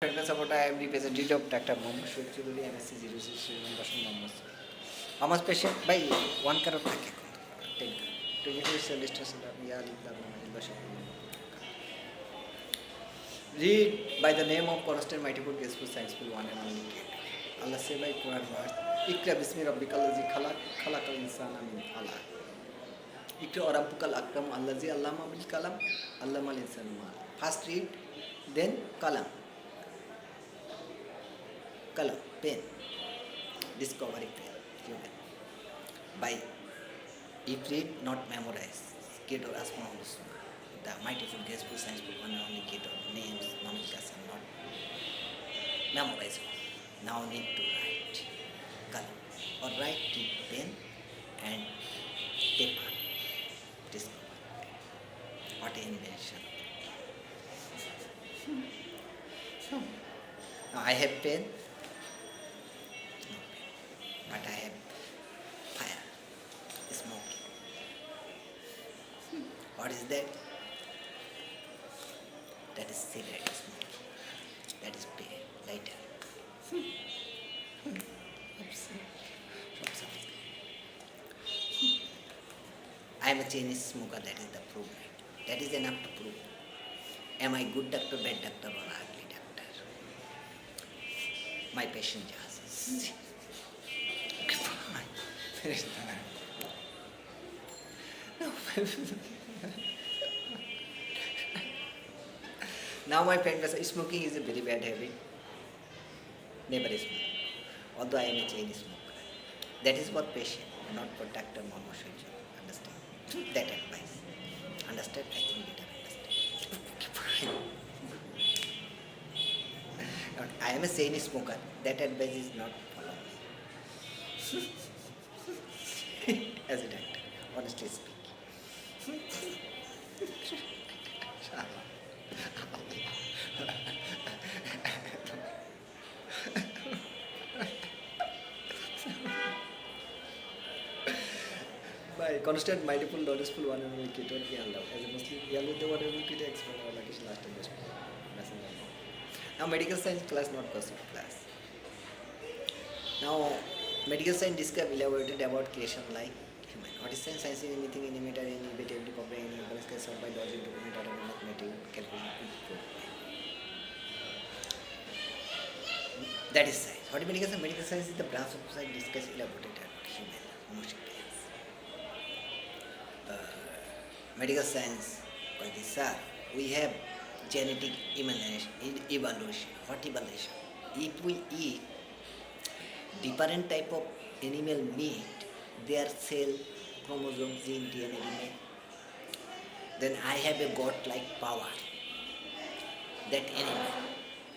Fitness about I am representative of Dr. Mohammad Shukri MSc 06 আমার patient ভাই one কারো থাকে টেন টেকনিক্যাল স্টাডিস্টেশন ইয়া লিখলাম নির্বাচন read by the name of constant multiple graceful science one and only Allah say by Quran verse ikra bismi rabbikal ladzi khalaqal insana min alaq ikra wa rabbukal akram allazi allama bil kalam allamal insana ma first read then kalam pen discovery pen human by if read not memorize kid or asma the multiple graceful science book one and only kid or names nomenclatures are not memorizable. Now need to write color or write with pen and paper. Discover what an invention. Now I have pen, no pen, but I have fire, smoke. What is that? That is cigarette smoke. That is pay lighter. I am a Chinese smoker, that is the proof. That is enough to prove. Am I good doctor, bad doctor, or ugly doctor? My patient just. Okay, fine. No. Now my friend was smoking is a very bad habit. Never smoke. Although I am a Chinese smoker. That is for patient, not for Dr. Mohammad Shukri. Understand? That advice. Understand? I think better understand. I am a Chinese smoker. That advice is not followed. As a doctor, honestly speaking. By constant multiple noticeable one and only kid or allowed. As a Muslim, we allow the one and only kid to explain our location last time. Now medical science class, not gossip class. Now medical science describe elaborated about creation like human. What is science? Science is anything, any matter, any innovatively comprehend, any balance can solve by logic, document, or mathematical calculation. That is science. What is medical science? Medical science is the branch of science discuss elaborated about human emotion. Medical science, sir, we have genetic evolution. What evolution? If we eat different type of animal meat, their cell, chromosome, gene, DNA remain. Then I have a god-like power. That animal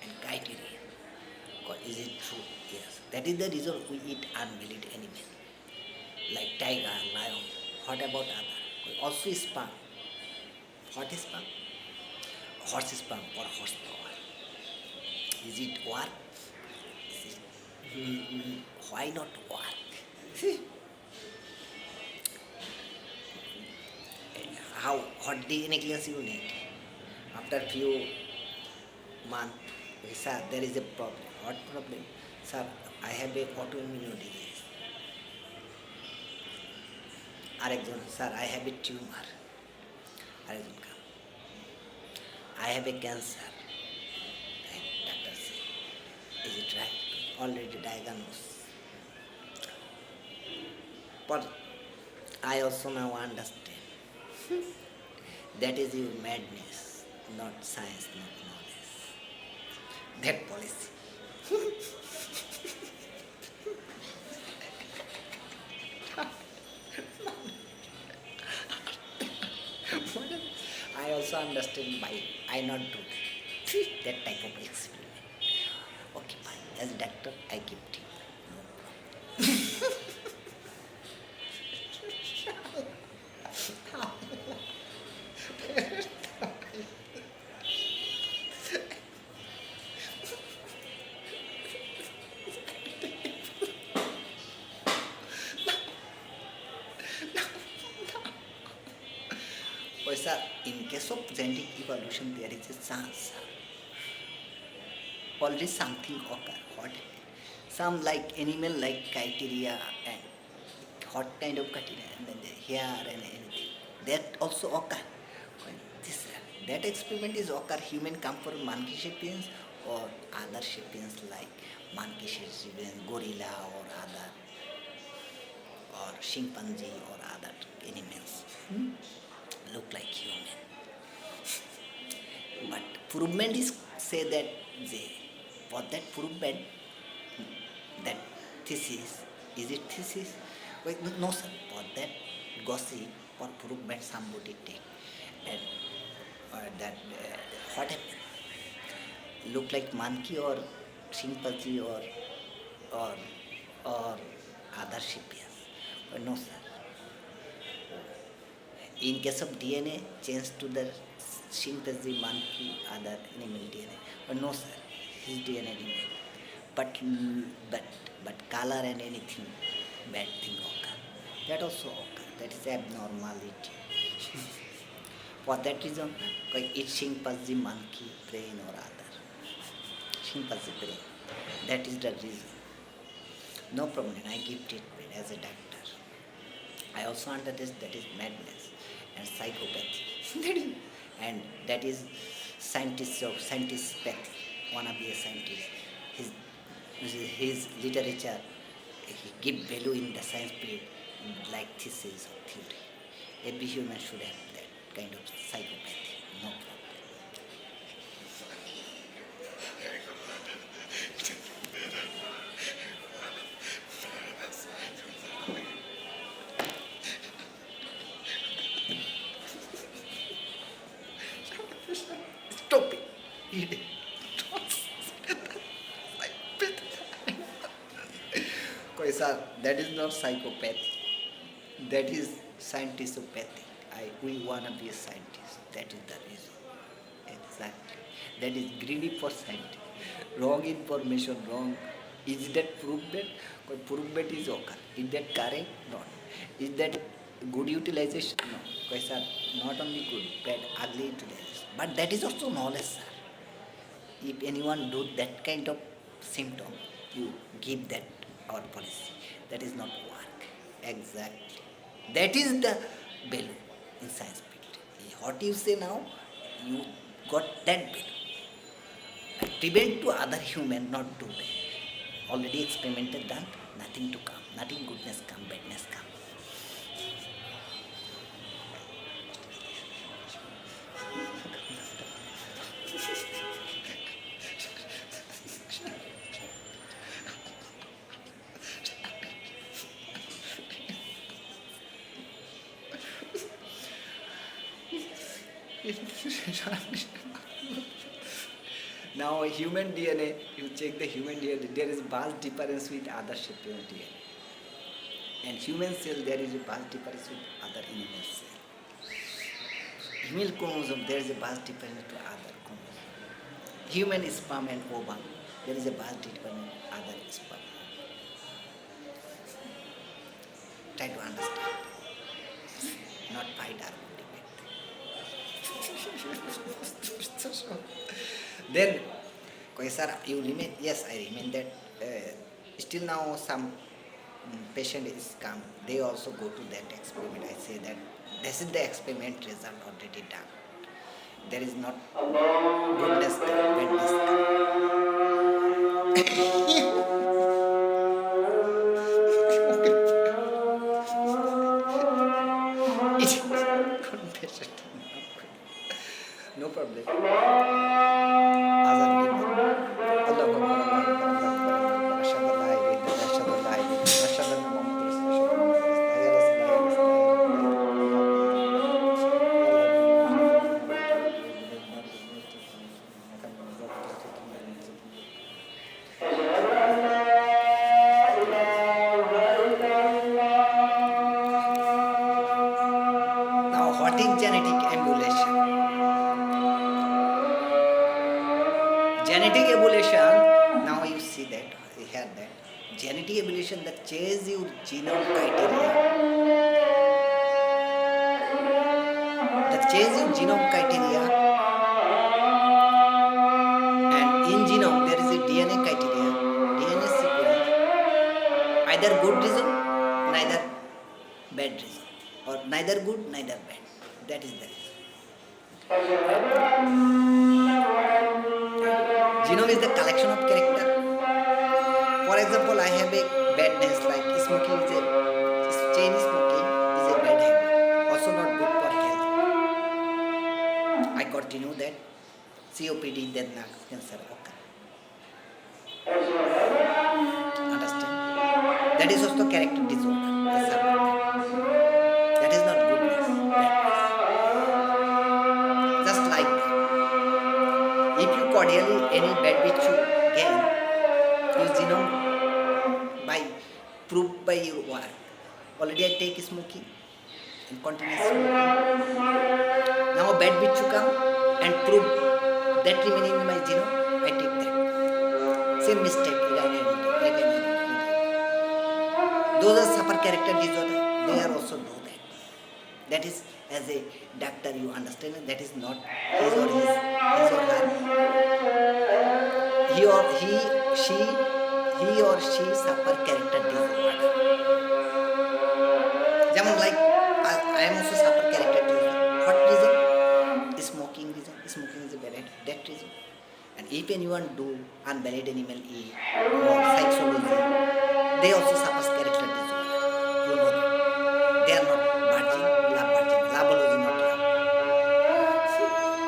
and criteria. Is it true? Yes. That is the reason we eat unbelieved animal like tiger, lion. What about other? Also sperm. What is sperm? Horse sperm or horsepower. Is it work? Why not work? How? What DNA clearance you need? After few months, sir, there is a problem. What problem? Sir, I have a autoimmune disease. আরেকজন sir I have a tumour আরেকজন come I have a cancer doctor say is it right already diagnose but I also now understand that is your madness, not science, not knowledge. That policy. I also understand why I not do that type of experiment. Okay, fine. As a doctor, I give tea. Oh, sir, in case of genetic evolution, there is a chance. already something occur. What? Some like animal like criteria and hot kind of criteria and then the hair and anything. That also occur. When this, that experiment is occur, human come for monkey sapiens or other sapiens like monkey sapiens, gorilla or other or chimpanzee or other animals look like human. But provement is say that they, for that provement that thesis, is it thesis? Wait, no sir, for that gossip or provement somebody take and that what happened? Look like monkey or chimpanzee or or other sapiens. But no sir. In case of DNA, change to the chimpanzee, monkey, other animal DNA. But no, sir, his DNA remain. But but but color and anything bad thing occur. That also occur. That is abnormality. For that reason, like each chimpanzee, monkey, brain or other chimpanzee brain. That is the reason. No problem. I give treatment as a doctor. I also understand that is madness and psychopathy. And that is scientist of scientistpathy. Wanna be a scientist. His his literature he give value in the science period like thesis or theory. Every human should have that kind of psychopathy. No problem. Stop it. Sir, that is not psychopathy. That is scientistopathy. We wanna be a scientist. That is the reason. Exactly. That is greedy for science. Wrong information, wrong. Is that proven? Proven is okay. Is that correct? Not. Is that good utilization? No. Because sir, not only good, bad, ugly utilization. But that is also knowledge, sir. If anyone do that kind of symptom, you give that our policy. That is not work. Exactly. That is the value in science field. What you say now, you got that value. And prevent to other human not do that. Already experimented done, nothing to come, nothing goodness come, badness come. Now human DNA, you check the human DNA, there is vast difference with other sapien DNA. And human cell, there is a vast difference with other animal cell. Human chromosome, there is a vast difference to other chromosome. Human sperm and ovum, there is a vast difference with other sperm. Try to understand. Not fight or debate. Then, sir, you remain, yes, I remain that still now some patient is come, they also go to that experiment. I say that this is the experiment result already done. There is not goodness there, badness there. No problem. Azan give Allahu Akbar, Allahu Akbar, Allahu Akbar, Allahu Akbar. Ashhadu an la ilaha illallah, ashhadu an la ilaha illallah, ashhadu anna Muhammadan Rasulullah. Now, what is genetic emulation? Genetic evolution, now you see that, you hear that. Genetic evolution that changes your genome criteria. That changes your genome criteria. And in genome there is a DNA criteria, DNA sequence, either good reason, neither bad reason, or neither good, neither bad. That is the reason. Genome is the collection of character. For example, I have a badness like smoking is a chain smoking is a bad habit, also not good for health. I continue that COPD, then cancer occur. Understand? That is also character disorder. That is not goodness, badness. Just like that. If you cordially any bad which you gain, your genome by proved by your work. Already I take smoking and continue smoking. Now a bad which you come and prove that remaining in my genome, I take that. Same mistake again. Those are suffer character disorder, they are also do that. That is, as a doctor, you understand that is not his or her. He or she suffer character disorder. Just like I am also suffer character disorder. What reason? Smoking reason. Smoking is a bad habit. That reason. And if anyone do unburied animal eat or psychology, they also suffer character disorder. You know that. They are not virgin, labology not love.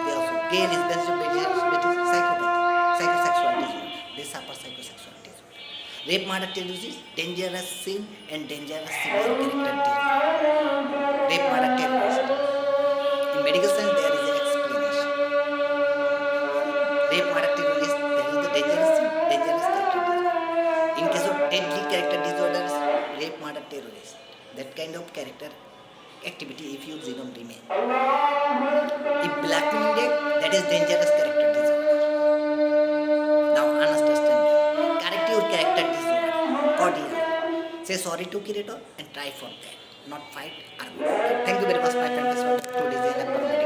They also gay lesbian, psychosexual disorder. They suffer psychosexual disorder. Rape, murder, terrorism, dangerous sin and dangerous severe character disorder. Rape, murder, terrorism. In medical science there is an explanation. Rape, murder, terrorism, there is the dangerous sin, dangerous character disorder. In case of deadly character disorders, rape, murder, terrorism, that kind of character activity if your genome remain. If blackmailing, that is dangerous character disorder. Now understand. Correct your character disorder. Cordial. Say sorry to curator and try for that. Not fight, argue. Thank you very much, my friends, for today's